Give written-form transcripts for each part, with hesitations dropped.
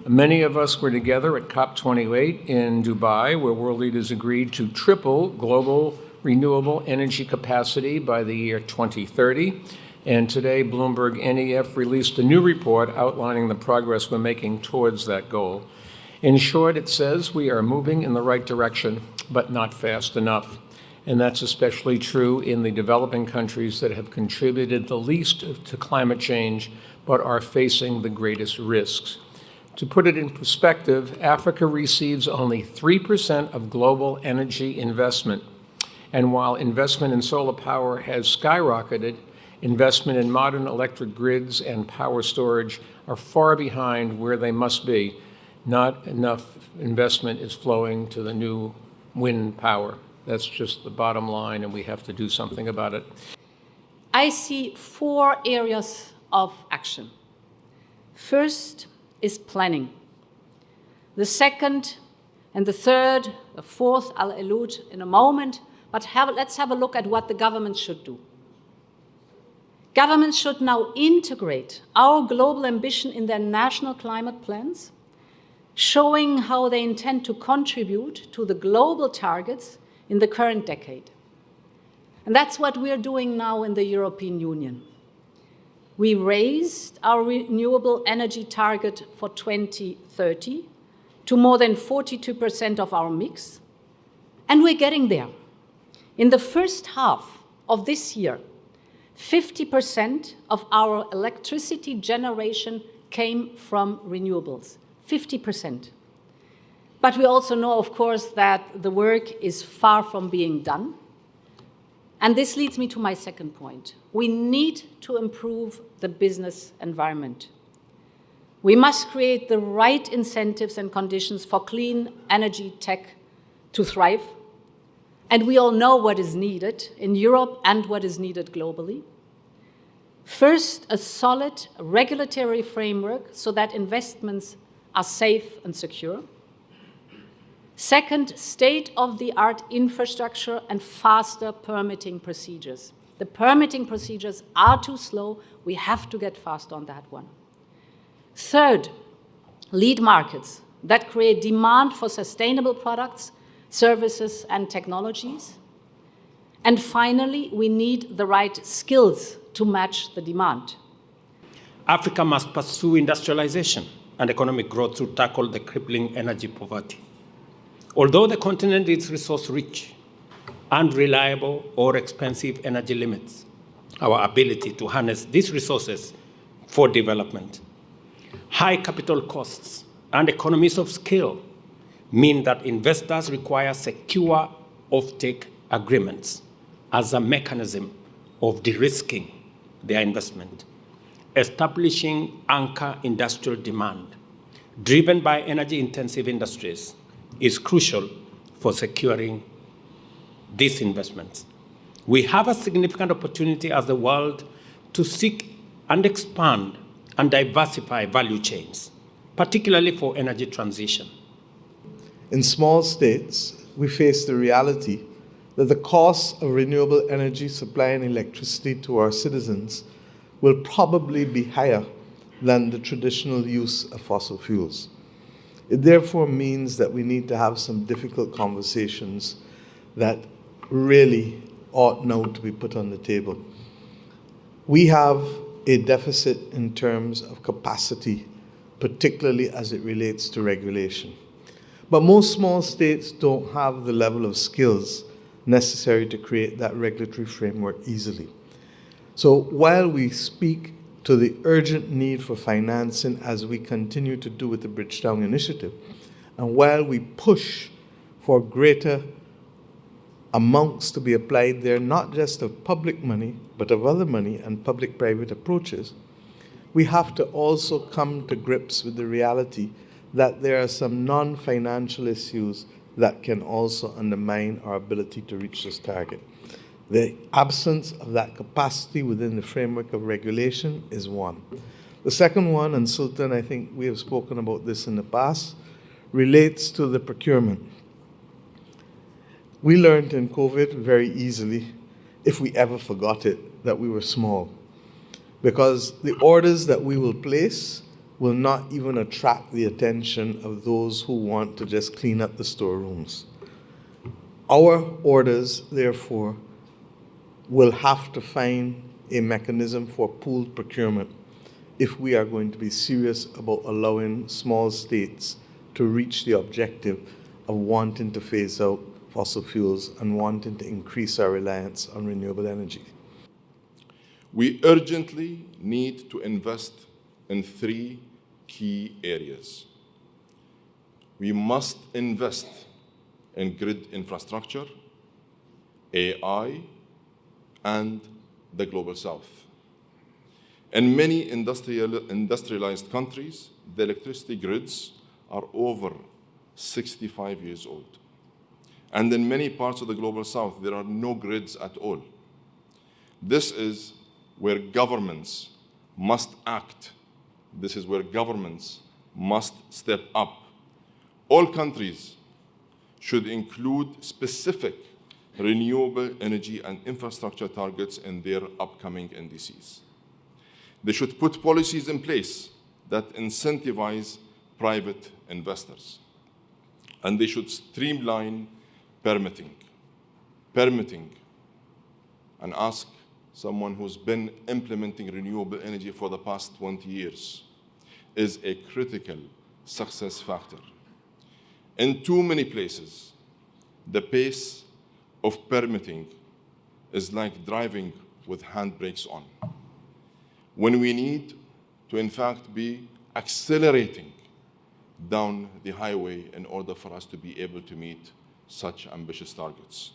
Many of us were together at COP28 in Dubai, where world leaders agreed to triple global renewable energy capacity by the year 2030. And today, Bloomberg NEF released a new report outlining the progress we're making towards that goal. In short, it says we are moving in the right direction, but not fast enough. And that's especially true in the developing countries that have contributed the least to climate change, but are facing the greatest risks. To put it in perspective, Africa receives only 3% of global energy investment. And while investment in solar power has skyrocketed, investment in modern electric grids and power storage are far behind where they must be. Not enough investment is flowing to the new wind power. That's just the bottom line, and we have to do something about it. I see 4 areas of action. First is planning. The second and the third, the fourth, I'll allude in a moment, but let's have a look at what the governments should do. Governments should now integrate our global ambition in their national climate plans, showing how they intend to contribute to the global targets in the current decade. And that's what we're doing now in the European Union. We raised our renewable energy target for 2030 to more than 42% of our mix, and we're getting there. In the first half of this year, 50% of our electricity generation came from renewables, 50%. But we also know, of course, that the work is far from being done. And this leads me to my second point. We need to improve the business environment. We must create the right incentives and conditions for clean energy tech to thrive. And we all know what is needed in Europe and what is needed globally. First, a solid regulatory framework so that investments are safe and secure. Second, state-of-the-art infrastructure and faster permitting procedures. The permitting procedures are too slow. We have to get fast on that one. Third, lead markets that create demand for sustainable products, services, and technologies. And finally, we need the right skills to match the demand. Africa must pursue industrialization and economic growth to tackle the crippling energy poverty. Although the continent is resource-rich, unreliable or expensive energy limits our ability to harness these resources for development. High capital costs and economies of scale mean that investors require secure offtake agreements as a mechanism of de-risking their investment. Establishing anchor industrial demand driven by energy-intensive industries is crucial for securing these investments. We have a significant opportunity as the world to seek and expand and diversify value chains, particularly for energy transition. In small states, we face the reality that the cost of renewable energy supply and electricity to our citizens will probably be higher than the traditional use of fossil fuels. It therefore means that we need to have some difficult conversations that really ought now to be put on the table. We have a deficit in terms of capacity, particularly as it relates to regulation. But most small states don't have the level of skills necessary to create that regulatory framework easily. So while we speak to the urgent need for financing as we continue to do with the Bridgetown Initiative, and while we push for greater amounts to be applied there, not just of public money, but of other money and public-private approaches, we have to also come to grips with the reality that there are some non-financial issues that can also undermine our ability to reach this target. The absence of that capacity within the framework of regulation is one. The second one, and Sultan, I think we have spoken about this in the past, relates to the procurement. We learned in COVID very easily, if we ever forgot it, that we were small. Because the orders that we will place will not even attract the attention of those who want to just clean up the storerooms. Our orders, therefore, will have to find a mechanism for pooled procurement if we are going to be serious about allowing small states to reach the objective of wanting to phase out fossil fuels and wanting to increase our reliance on renewable energy. We urgently need to invest in three key areas. We must invest in grid infrastructure, AI, and the Global South. In many industrialized countries, the electricity grids are over 65 years old. And in many parts of the Global South, there are no grids at all. This is where governments must act. This is where governments must step up. All countries should include specific renewable energy and infrastructure targets in their upcoming NDCs. They should put policies in place that incentivize private investors. And they should streamline permitting, and ask someone who's been implementing renewable energy for the past 20 years, is a critical success factor. In too many places, the pace of permitting is like driving with handbrakes on, when we need to, in fact, be accelerating down the highway in order for us to be able to meet such ambitious targets.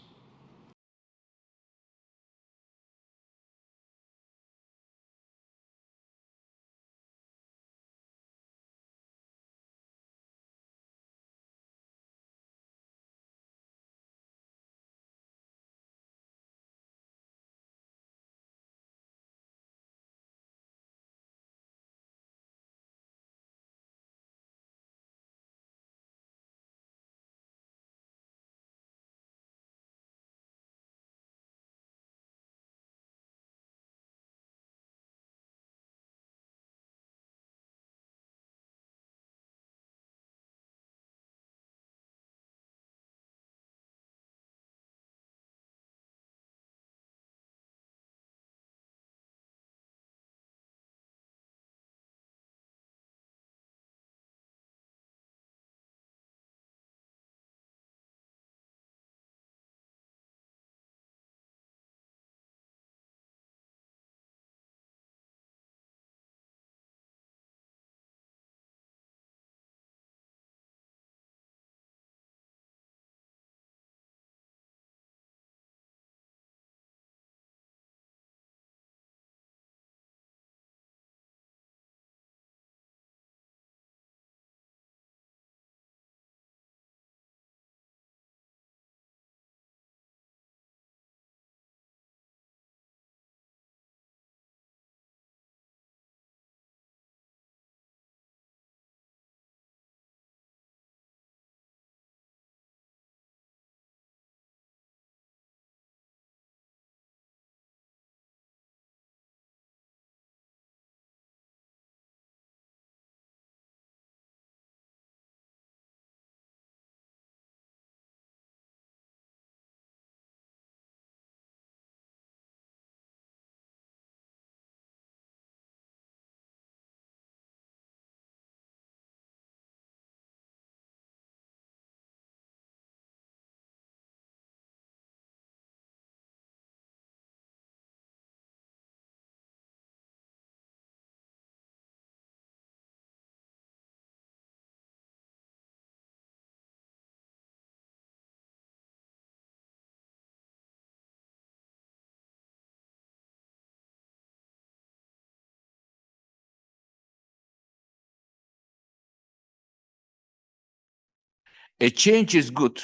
A change is good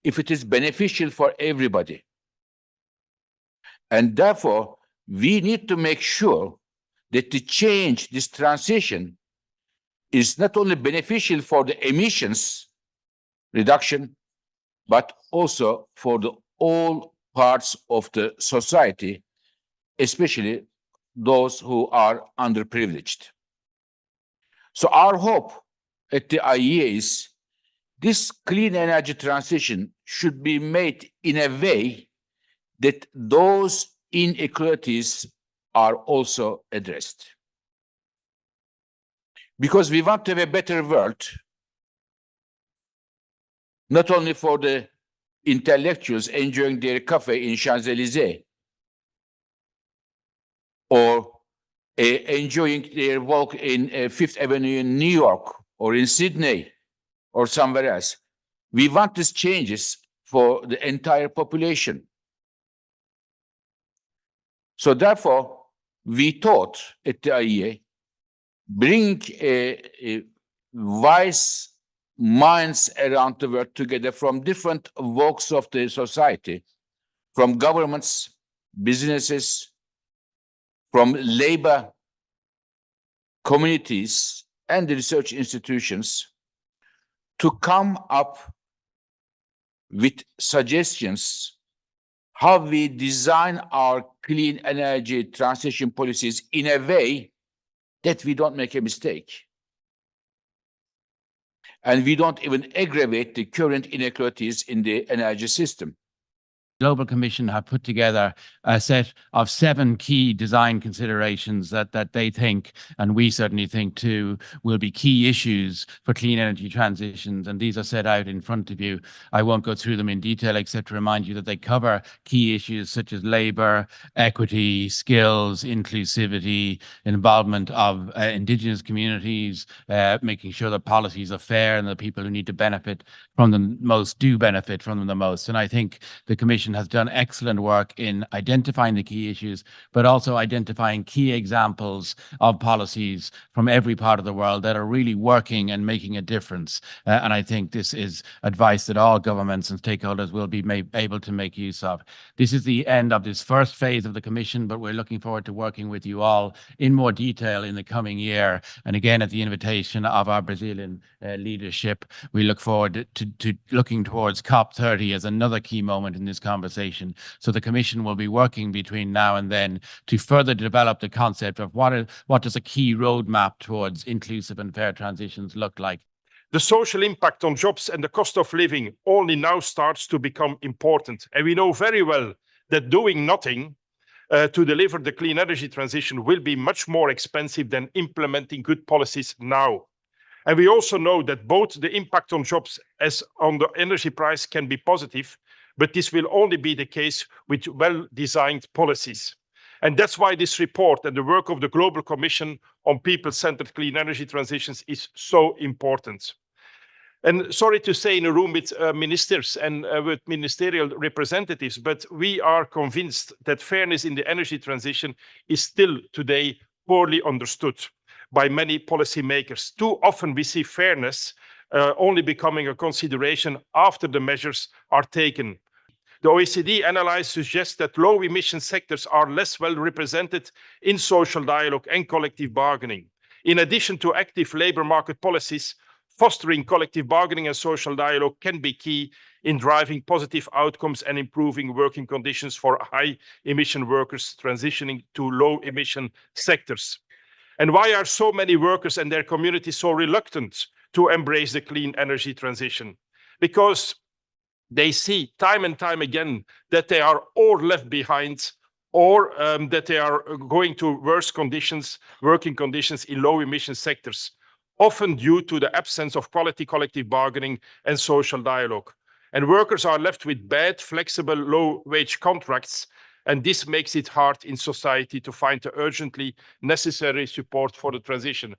if it is beneficial for everybody. And therefore, we need to make sure that the change, this transition, is not only beneficial for the emissions reduction, but also for all parts of the society, especially those who are underprivileged. So our hope at the IEA is this clean energy transition should be made in a way that those inequalities are also addressed. Because we want to have a better world, not only for the intellectuals enjoying their coffee in Champs-Élysées or enjoying their walk in Fifth Avenue in New York or in Sydney or somewhere else. We want these changes for the entire population. So therefore, we thought at the IEA, bring wise minds around the world together from different walks of the society, from governments, businesses, from labor communities and the research institutions, to come up with suggestions how we design our clean energy transition policies in a way that we don't make a mistake. And we don't even aggravate the current inequalities in the energy system. Global Commission have put together a set of 7 key design considerations that they think, and we certainly think too, will be key issues for clean energy transitions. And these are set out in front of you. I won't go through them in detail, except to remind you that they cover key issues such as labor, equity, skills, inclusivity, involvement of indigenous communities, making sure that policies are fair and the people who need to benefit from them most do benefit from them the most. And I think the Commission has done excellent work in identifying the key issues, but also identifying key examples of policies from every part of the world that are really working and making a difference. And I think this is advice that all governments and stakeholders will be able to make use of. This is the end of this first phase of the Commission, but we're looking forward to working with you all in more detail in the coming year. And again, at the invitation of our Brazilian leadership, we look forward to looking towards COP30 as another key moment in this conversation. So the Commission will be working between now and then to further develop the concept of what does a key roadmap towards inclusive and fair transitions look like. The social impact on jobs and the cost of living only now starts to become important. And we know very well that doing nothing to deliver the clean energy transition will be much more expensive than implementing good policies now. And we also know that both the impact on jobs as on the energy price can be positive, but this will only be the case with well-designed policies. And that's why this report and the work of the Global Commission on People-Centered Clean Energy Transitions is so important. And sorry to say, in a room with ministers and with ministerial representatives, but we are convinced that fairness in the energy transition is still today poorly understood by many policymakers. Too often we see fairness only becoming a consideration after the measures are taken. The OECD analysis suggests that low-emission sectors are less well represented in social dialogue and collective bargaining. In addition to active labor market policies, fostering collective bargaining and social dialogue can be key in driving positive outcomes and improving working conditions for high-emission workers transitioning to low-emission sectors. And why are so many workers and their communities so reluctant to embrace the clean energy transition? Because they see time and time again that they are or left behind or that they are going to worse conditions, working conditions in low emission sectors, often due to the absence of quality collective bargaining and social dialogue. And workers are left with bad, flexible, low-wage contracts, and this makes it hard in society to find the urgently necessary support for the transition.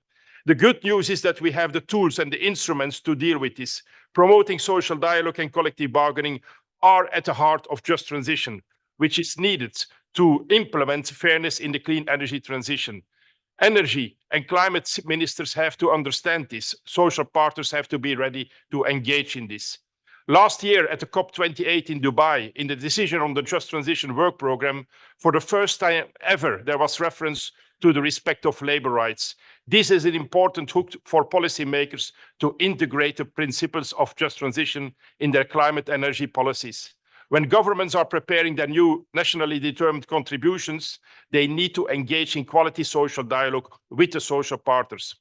The good news is that we have the tools and the instruments to deal with this. Promoting social dialogue and collective bargaining are at the heart of just transition, which is needed to implement fairness in the clean energy transition. Energy and climate ministers have to understand this. Social partners have to be ready to engage in this. Last year at the COP28 in Dubai, in the decision on the Just Transition Work Programme, for the first time ever, there was reference to the respect of labor rights. This is an important hook for policymakers to integrate the principles of just transition in their climate energy policies. When governments are preparing their new nationally determined contributions, they need to engage in quality social dialogue with the social partners.